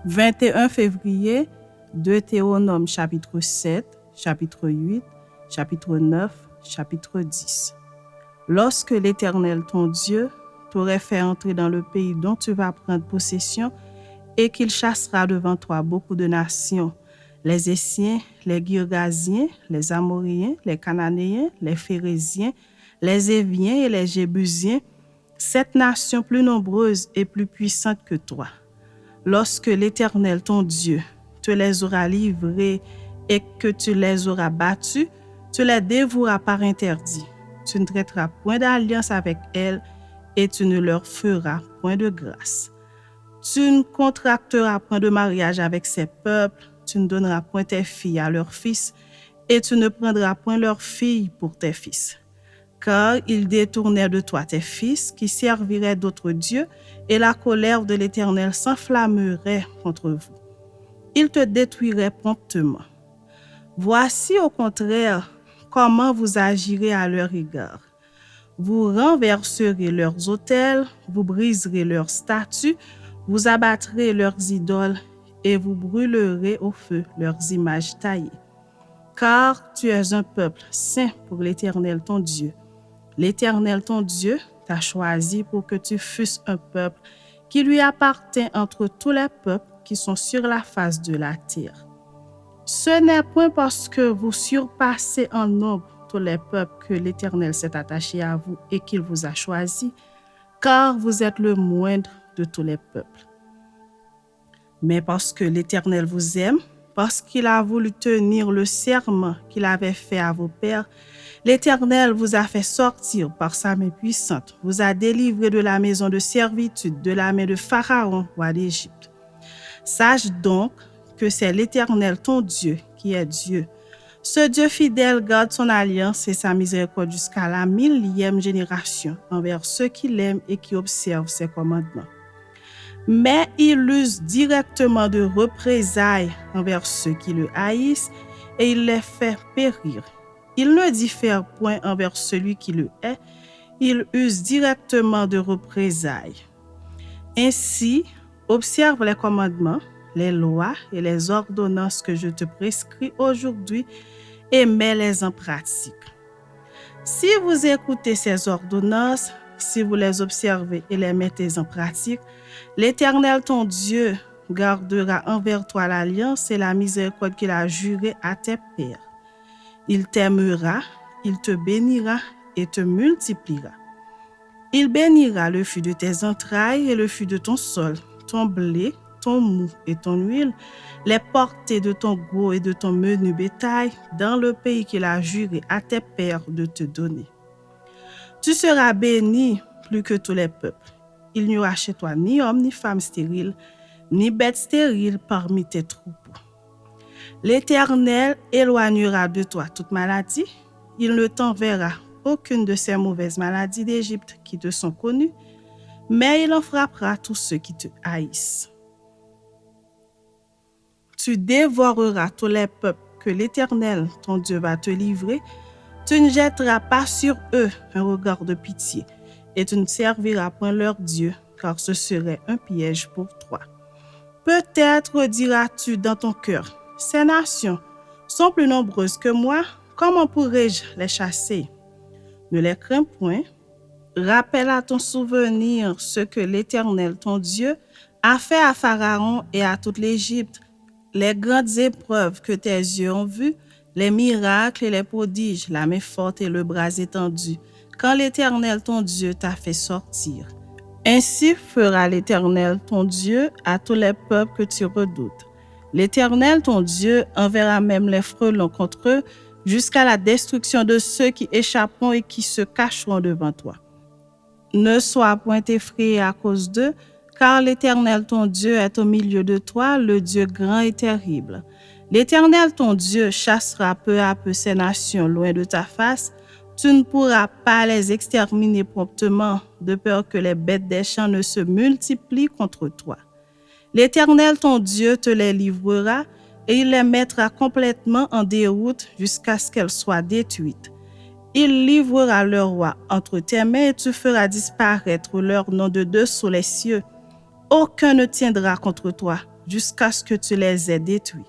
21 février, Deutéronome chapitre 7, chapitre 8, chapitre 9, chapitre 10. Lorsque l'Éternel ton Dieu t'aurait fait entrer dans le pays dont tu vas prendre possession et qu'il chassera devant toi beaucoup de nations, les Essiens, les Girgasiens, les Amoréens, les Cananéens, les Phérésiens, les Éviens et les Jébusiens, 7 nations plus nombreuses et plus puissantes que toi. Lorsque l'Éternel ton Dieu te les aura livrées et que tu les auras battues, tu les dévoueras par interdit. Tu ne traiteras point d'alliance avec elles et tu ne leur feras point de grâce. Tu ne contracteras point de mariage avec ces peuples, tu ne donneras point tes filles à leurs fils et tu ne prendras point leurs filles pour tes fils. Car ils détournèrent de toi tes fils qui serviraient d'autres dieux et la colère de l'Éternel s'enflammerait contre vous. Ils te détruiraient promptement. Voici au contraire comment vous agirez à leur égard. Vous renverserez leurs autels, vous briserez leurs statues, vous abattrez leurs idoles et vous brûlerez au feu leurs images taillées. Car tu es un peuple saint pour l'Éternel ton Dieu. L'Éternel ton Dieu t'a choisi pour que tu fusses un peuple qui lui appartient entre tous les peuples qui sont sur la face de la terre. Ce n'est point parce que vous surpassez en nombre tous les peuples que l'Éternel s'est attaché à vous et qu'il vous a choisi, car vous êtes le moindre de tous les peuples. Mais parce que l'Éternel vous aime, parce qu'il a voulu tenir le serment qu'il avait fait à vos pères, l'Éternel vous a fait sortir par sa main puissante, vous a délivré de la maison de servitude, de la main de Pharaon, roi d'Égypte. Sache donc que c'est l'Éternel ton Dieu qui est Dieu. Ce Dieu fidèle garde son alliance et sa miséricorde jusqu'à la 1000e génération envers ceux qui l'aiment et qui observent ses commandements. Mais il use directement de représailles envers ceux qui le haïssent et il les fait périr. Il ne diffère point envers celui qui le hait, il use directement de représailles. Ainsi, observe les commandements, les lois et les ordonnances que je te prescris aujourd'hui et mets-les en pratique. Si vous écoutez ces ordonnances, si vous les observez et les mettez en pratique, l'Éternel ton Dieu gardera envers toi l'alliance et la miséricorde qu'il a jurée à tes pères. Il t'aimera, il te bénira et te multipliera. Il bénira le fruit de tes entrailles et le fruit de ton sol, ton blé, ton mou et ton huile, les portées de ton gros et de ton menu bétail dans le pays qu'il a juré à tes pères de te donner. Tu seras béni plus que tous les peuples. Il n'y aura chez toi ni homme ni femme stérile, ni bête stérile parmi tes troupeaux. L'Éternel éloignera de toi toute maladie. Il ne t'enverra aucune de ces mauvaises maladies d'Égypte qui te sont connues, mais il en frappera tous ceux qui te haïssent. Tu dévoreras tous les peuples que l'Éternel, ton Dieu, va te livrer. Tu ne jetteras pas sur eux un regard de pitié, et tu ne serviras point leur Dieu, car ce serait un piège pour toi. Peut-être diras-tu dans ton cœur, ces nations sont plus nombreuses que moi, comment pourrais-je les chasser? Ne les crains point. Rappelle à ton souvenir ce que l'Éternel, ton Dieu, a fait à Pharaon et à toute l'Égypte, les grandes épreuves que tes yeux ont vues, les miracles et les prodiges, la main forte et le bras étendu, quand l'Éternel, ton Dieu, t'a fait sortir. Ainsi fera l'Éternel, ton Dieu, à tous les peuples que tu redoutes. L'Éternel, ton Dieu, enverra même les frelons contre eux jusqu'à la destruction de ceux qui échapperont et qui se cacheront devant toi. Ne sois point effrayé à cause d'eux, car l'Éternel, ton Dieu, est au milieu de toi, le Dieu grand et terrible. L'Éternel, ton Dieu, chassera peu à peu ces nations loin de ta face. Tu ne pourras pas les exterminer promptement, de peur que les bêtes des champs ne se multiplient contre toi. L'Éternel, ton Dieu, te les livrera et il les mettra complètement en déroute jusqu'à ce qu'elles soient détruites. Il livrera leur roi entre tes mains et tu feras disparaître leur nom de dessous les cieux. Aucun ne tiendra contre toi, jusqu'à ce que tu les aies détruits.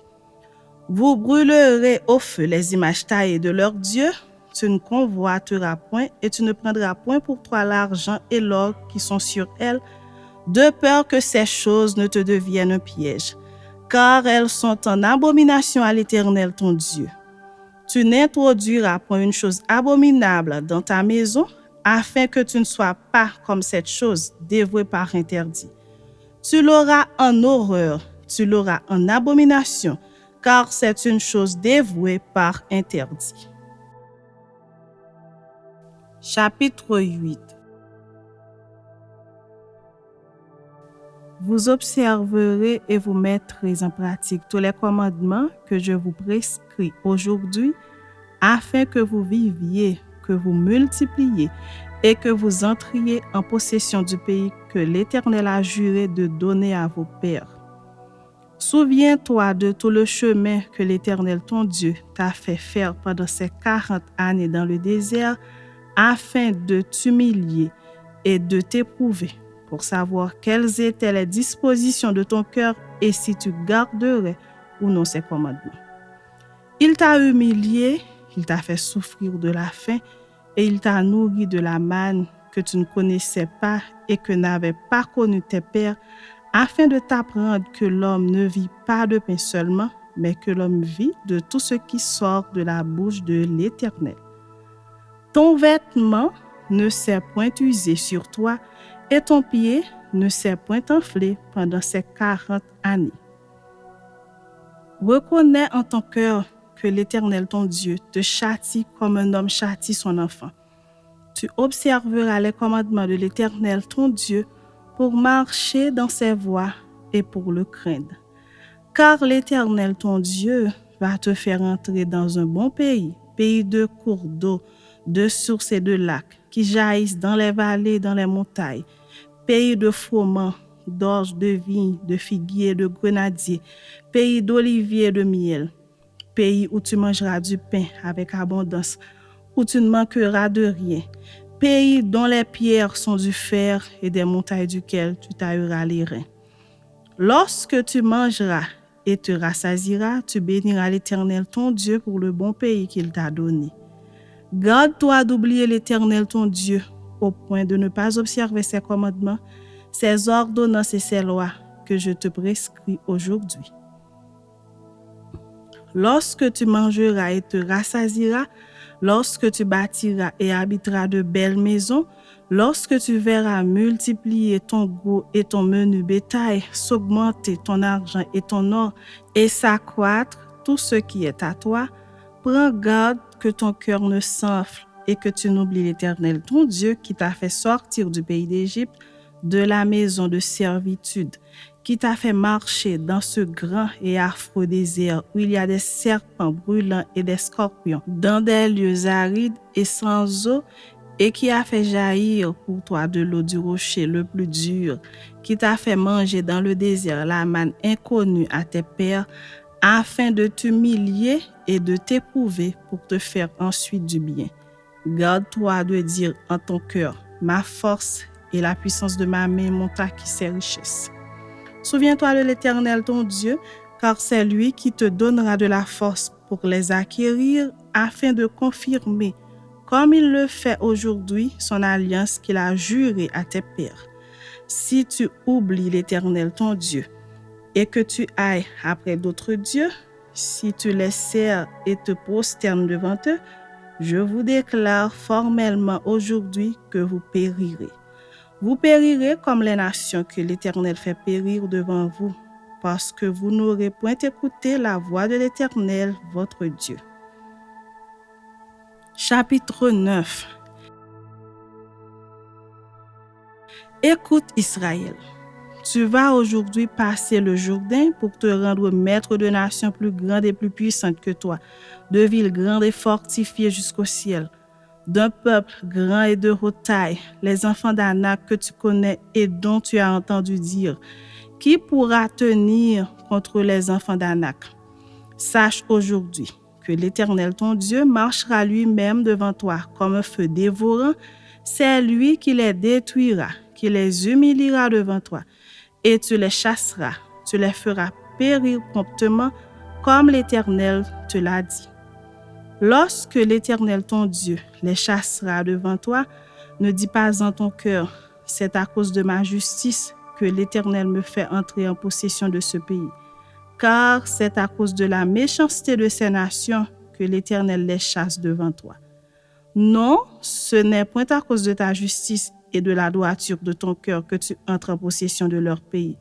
Vous brûlerez au feu les images taillées de leurs dieux, tu ne convoiteras point et tu ne prendras point pour toi l'argent et l'or qui sont sur elles, de peur que ces choses ne te deviennent un piège, car elles sont en abomination à l'Éternel ton Dieu. Tu n'introduiras point une chose abominable dans ta maison, afin que tu ne sois pas comme cette chose dévouée par interdit. Tu l'auras en horreur, tu l'auras en abomination, car c'est une chose dévouée par interdit. Chapitre 8. Vous observerez et vous mettrez en pratique tous les commandements que je vous prescris aujourd'hui, afin que vous viviez, que vous multipliez et que vous entriez en possession du pays que l'Éternel a juré de donner à vos pères. Souviens-toi de tout le chemin que l'Éternel ton Dieu t'a fait faire pendant ces 40 années dans le désert, afin de t'humilier et de t'éprouver, pour savoir quelles étaient les dispositions de ton cœur et si tu garderais ou non ses commandements. Il t'a humilié, il t'a fait souffrir de la faim et il t'a nourri de la manne que tu ne connaissais pas et que n'avaient pas connu tes pères, afin de t'apprendre que l'homme ne vit pas de pain seulement, mais que l'homme vit de tout ce qui sort de la bouche de l'Éternel. Ton vêtement ne s'est point usé sur toi et ton pied ne s'est point enflé pendant ces 40 années. Reconnais en ton cœur que l'Éternel ton Dieu te châtie comme un homme châtie son enfant. Tu observeras les commandements de l'Éternel ton Dieu pour marcher dans ses voies et pour le craindre. Car l'Éternel ton Dieu va te faire entrer dans un bon pays, pays de cours d'eau, de sources et de lacs, qui jaillissent dans les vallées et dans les montagnes, pays de froment, d'orge, de vignes, de figuiers, de grenadiers, pays d'oliviers et de miel, pays où tu mangeras du pain avec abondance, où tu ne manqueras de rien, pays dont les pierres sont du fer et des montagnes duquel tu tailleras les reins. Lorsque tu mangeras et te rassasieras, tu béniras l'Éternel ton Dieu pour le bon pays qu'il t'a donné. Garde-toi d'oublier l'Éternel ton Dieu, au point de ne pas observer ses commandements, ses ordonnances et ses lois que je te prescris aujourd'hui. Lorsque tu mangeras et te rassasieras, lorsque tu bâtiras et habiteras de belles maisons, lorsque tu verras multiplier ton gros et ton menu bétail, s'augmenter ton argent et ton or, et s'accroître tout ce qui est à toi, prends garde que ton cœur ne s'enfle et que tu n'oublies l'Éternel ton Dieu qui t'a fait sortir du pays d'Égypte, de la maison de servitude, qui t'a fait marcher dans ce grand et affreux désert où il y a des serpents brûlants et des scorpions, dans des lieux arides et sans eau, et qui a fait jaillir pour toi de l'eau du rocher le plus dur, qui t'a fait manger dans le désert la manne inconnue à tes pères, afin de t'humilier et de t'éprouver pour te faire ensuite du bien. Garde-toi de dire en ton cœur, ma force et la puissance de ma main m'ont acquis ces richesses. Souviens-toi de l'Éternel ton Dieu, car c'est lui qui te donnera de la force pour les acquérir, afin de confirmer, comme il le fait aujourd'hui, son alliance qu'il a jurée à tes pères. Si tu oublies l'Éternel ton Dieu, et que tu ailles après d'autres dieux, si tu les sers et te prosternes devant eux, je vous déclare formellement aujourd'hui que vous périrez. Vous périrez comme les nations que l'Éternel fait périr devant vous, parce que vous n'aurez point écouté la voix de l'Éternel, votre Dieu. Chapitre 9. Écoute Israël. Tu vas aujourd'hui passer le Jourdain pour te rendre maître de nations plus grandes et plus puissantes que toi, de villes grandes et fortifiées jusqu'au ciel, d'un peuple grand et de haute taille, les enfants d'Anak que tu connais et dont tu as entendu dire, qui pourra tenir contre les enfants d'Anak? Sache aujourd'hui que l'Éternel ton Dieu marchera lui-même devant toi comme un feu dévorant, c'est lui qui les détruira, qui les humiliera devant toi, et tu les chasseras tu les feras périr promptement, comme l'Éternel te l'a dit. Lorsque l'Éternel ton Dieu les chassera devant toi, ne dis pas en ton cœur, c'est à cause de ma justice que l'Éternel me fait entrer en possession de ce pays. Car c'est à cause de la méchanceté de ces nations que l'Éternel les chasse devant toi. Non, ce n'est point à cause de ta justice et de la droiture de ton cœur que tu entres en possession de leur pays,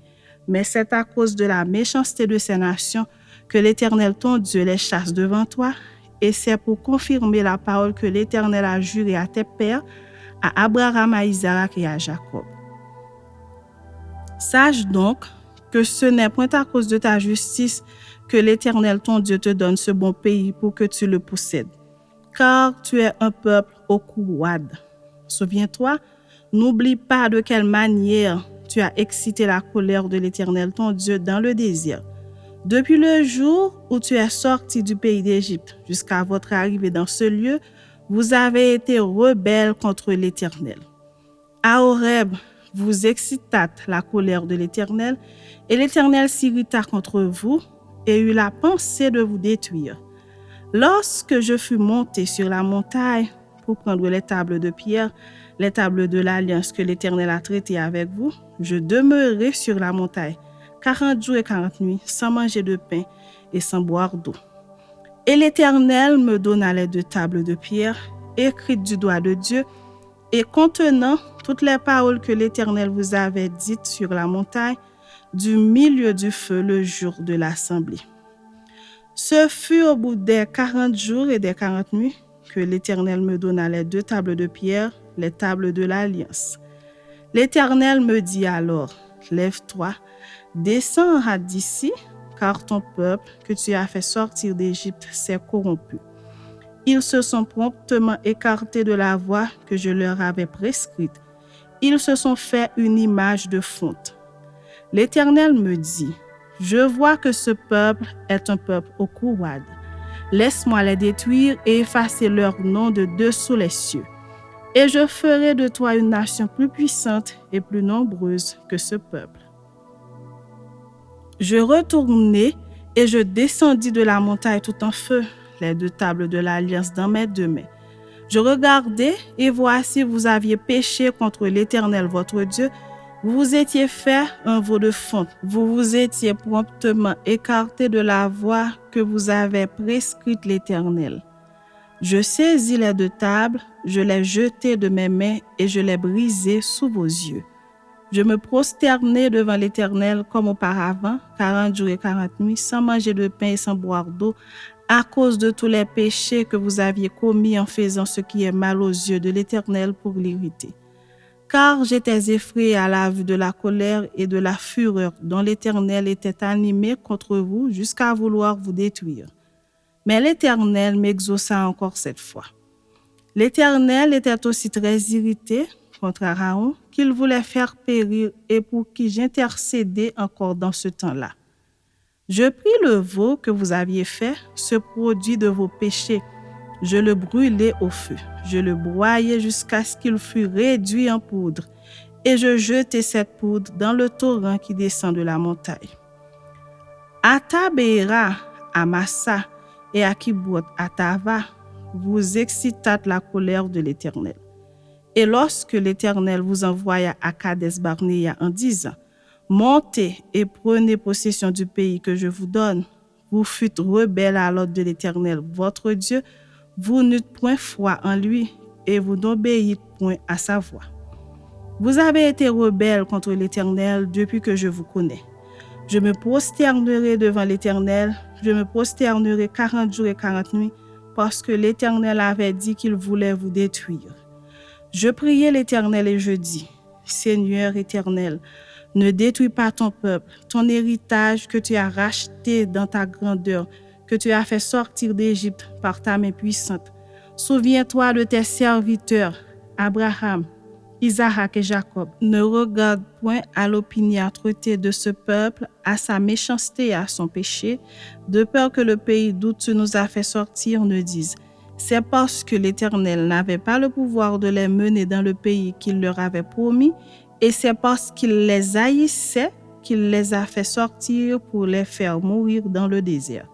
mais c'est à cause de la méchanceté de ces nations que l'Éternel ton Dieu les chasse devant toi, et c'est pour confirmer la parole que l'Éternel a juré à tes pères, à Abraham, à Isaac et à Jacob. Sache donc que ce n'est point à cause de ta justice que l'Éternel ton Dieu te donne ce bon pays pour que tu le possèdes, car tu es un peuple au cou roide. Souviens-toi, n'oublie pas de quelle manière tu as excité la colère de l'Éternel ton Dieu dans le désert. Depuis le jour où tu es sorti du pays d'Égypte jusqu'à votre arrivée dans ce lieu, vous avez été rebelles contre l'Éternel. À Horeb, vous excitâtes la colère de l'Éternel, et l'Éternel s'irrita contre vous et eut la pensée de vous détruire. Lorsque je fus monté sur la montagne pour prendre les tables de pierre, les tables de l'alliance que l'Éternel a traitées avec vous, je demeurai sur la montagne 40 jours et 40 nuits, sans manger de pain et sans boire d'eau. Et l'Éternel me donna les 2 tables de pierre, écrites du doigt de Dieu, et contenant toutes les paroles que l'Éternel vous avait dites sur la montagne, du milieu du feu le jour de l'assemblée. Ce fut au bout des 40 jours et des 40 nuits que l'Éternel me donna les 2 tables de pierre, les tables de l'Alliance. L'Éternel me dit alors, lève-toi, descends d'ici, car ton peuple que tu as fait sortir d'Égypte s'est corrompu. Ils se sont promptement écartés de la voie que je leur avais prescrite. Ils se sont fait une image de fonte. L'Éternel me dit, je vois que ce peuple est un peuple au cou roide. Laisse-moi les détruire et effacer leur nom de dessous les cieux. Et je ferai de toi une nation plus puissante et plus nombreuse que ce peuple. Je retournai et je descendis de la montagne tout en feu, les 2 tables de l'Alliance dans mes 2 mains. Je regardai et voici vous aviez péché contre l'Éternel votre Dieu. Vous vous étiez fait un veau de fonte. Vous vous étiez promptement écarté de la voie que vous avait prescrite l'Éternel. Je saisis les 2 tables, je les jetai de mes mains et je les brisai sous vos yeux. Je me prosternai devant l'Éternel comme auparavant, 40 jours et 40 nuits, sans manger de pain et sans boire d'eau, à cause de tous les péchés que vous aviez commis en faisant ce qui est mal aux yeux de l'Éternel pour l'irriter. Car j'étais effrayé à la vue de la colère et de la fureur dont l'Éternel était animé contre vous jusqu'à vouloir vous détruire. Mais l'Éternel m'exauça encore cette fois. L'Éternel était aussi très irrité contre Aaron qu'il voulait faire périr et pour qui j'intercédais encore dans ce temps-là. Je pris le veau que vous aviez fait, ce produit de vos péchés. Je le brûlai au feu. Je le broyai jusqu'à ce qu'il fût réduit en poudre. Et je jetai cette poudre dans le torrent qui descend de la montagne. À Tabéra, à Massa et à Kibroth, à Tava, vous excitâtes la colère de l'Éternel. Et lorsque l'Éternel vous envoya à Kades-Barnéa en disant, montez et prenez possession du pays que je vous donne, vous fûtes rebelles à l'ordre de l'Éternel, votre Dieu, vous n'eûtes point foi en lui et vous n'obéissez point à sa voix. Vous avez été rebelles contre l'Éternel depuis que je vous connais. Je me prosternerai devant l'Éternel, je me prosternerai 40 jours et 40 nuits, parce que l'Éternel avait dit qu'il voulait vous détruire. Je priai l'Éternel et je dis, Seigneur éternel, ne détruis pas ton peuple, ton héritage que tu as racheté dans ta grandeur, que tu as fait sortir d'Égypte par ta main puissante. Souviens-toi de tes serviteurs, Abraham, Isaac et Jacob. Ne regarde point à l'opiniâtreté de ce peuple, à sa méchanceté et à son péché, de peur que le pays d'où tu nous as fait sortir ne dise, c'est parce que l'Éternel n'avait pas le pouvoir de les mener dans le pays qu'il leur avait promis, et c'est parce qu'il les haïssait qu'il les a fait sortir pour les faire mourir dans le désert.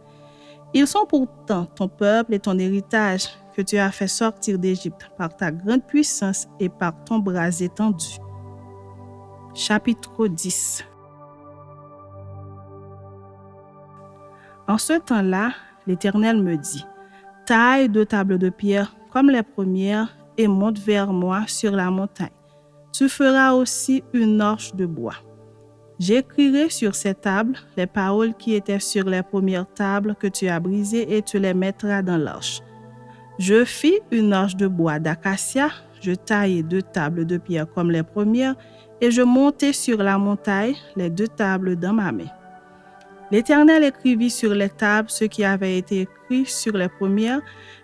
Ils sont pourtant ton peuple et ton héritage que tu as fait sortir d'Égypte par ta grande puissance et par ton bras étendu. Chapitre 10. En ce temps-là, l'Éternel me dit, « Taille 2 tables de pierre comme les premières et monte vers moi sur la montagne. Tu feras aussi une arche de bois. J'écrirai sur ces tables les paroles qui étaient sur les premières tables que tu as brisées et tu les mettras dans l'arche. Je fis une arche de bois d'acacia, je taillai 2 tables de pierre comme les premières et je montai sur la montagne les 2 tables dans ma main. L'Éternel écrivit sur les tables ce qui avait été écrit sur les premières,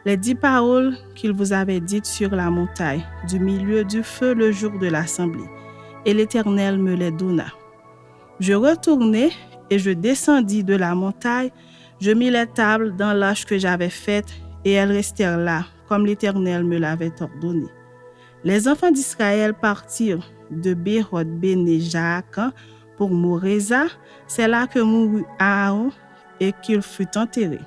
les 10 paroles qu'il vous avait dites sur la montagne, du milieu du feu le jour de l'assemblée. Et l'Éternel me les donna. Je retournai et je descendis de la montagne, je mis les tables dans l'arche que j'avais faite et elles restèrent là, comme l'Éternel me l'avait ordonné. Les enfants d'Israël partirent de Béroth-Béné-Jaakan pour Moréza, c'est là que mourut Aaron et qu'il fut enterré.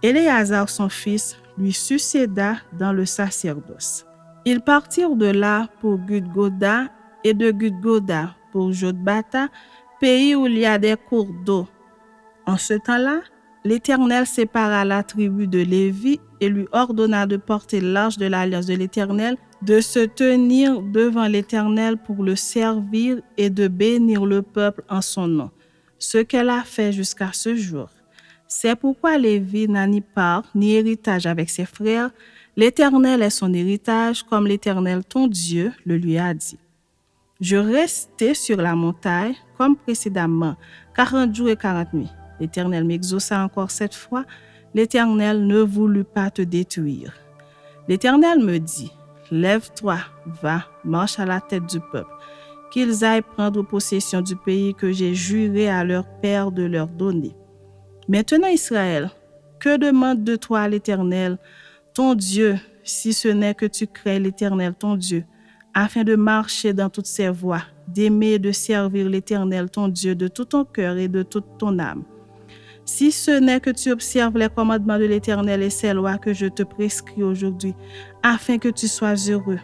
Éléazar, son fils, lui succéda dans le sacerdoce. Ils partirent de là pour Gudgoda et de Gudgoda pour Jotbata, pays où il y a des cours d'eau. En ce temps-là, l'Éternel sépara la tribu de Lévi et lui ordonna de porter l'arche de l'alliance de l'Éternel, de se tenir devant l'Éternel pour le servir et de bénir le peuple en son nom, ce qu'elle a fait jusqu'à ce jour. C'est pourquoi Lévi n'a ni part ni héritage avec ses frères. L'Éternel est son héritage, comme l'Éternel ton Dieu le lui a dit. Je restai sur la montagne, comme précédemment, 40 jours et 40 nuits. L'Éternel m'exauça encore 7 fois. L'Éternel ne voulut pas te détruire. L'Éternel me dit, « Lève-toi, va, marche à la tête du peuple, qu'ils aillent prendre possession du pays que j'ai juré à leur père de leur donner. Maintenant, Israël, que demande de toi l'Éternel, ton Dieu, si ce n'est que tu crées l'Éternel, ton Dieu, afin de marcher dans toutes ses voies, d'aimer et de servir l'Éternel, ton Dieu, de tout ton cœur et de toute ton âme. Si ce n'est que tu observes les commandements de l'Éternel et ses lois que je te prescris aujourd'hui, afin que tu sois heureux.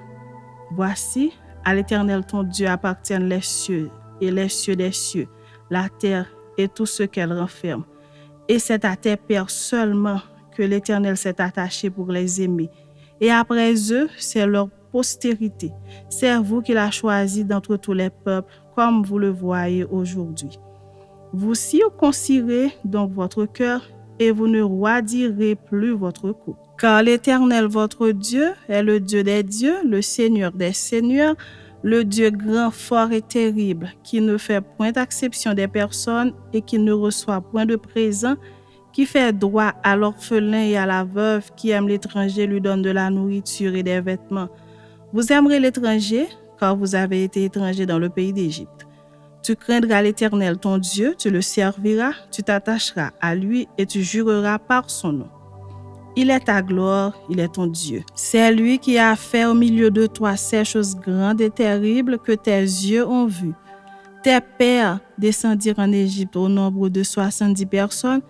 Voici, à l'Éternel ton Dieu appartiennent les cieux et les cieux des cieux, la terre et tout ce qu'elle renferme. Et c'est à tes pères seulement que l'Éternel s'est attaché pour les aimer. Et après eux, c'est leur postérité. C'est vous qu'il a choisi d'entre tous les peuples, comme vous le voyez aujourd'hui. Vous circoncirez donc votre cœur et vous ne roidirez plus votre cou. Car l'Éternel votre Dieu est le Dieu des dieux, le Seigneur des seigneurs, le Dieu grand, fort et terrible, qui ne fait point d'acception des personnes et qui ne reçoit point de présent, qui fait droit à l'orphelin et à la veuve, qui aime l'étranger, lui donne de la nourriture et des vêtements. Vous aimerez l'étranger, car vous avez été étranger dans le pays d'Égypte. Tu craindras l'Éternel ton Dieu, tu le serviras, tu t'attacheras à lui et tu jureras par son nom. Il est ta gloire, il est ton Dieu. C'est lui qui a fait au milieu de toi ces choses grandes et terribles que tes yeux ont vues. Tes pères descendirent en Égypte au nombre de 70 personnes,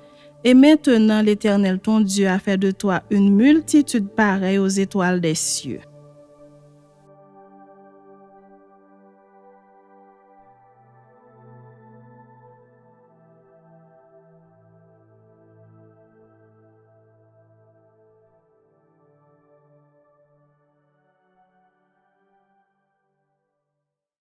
et maintenant l'Éternel ton Dieu a fait de toi une multitude pareille aux étoiles des cieux.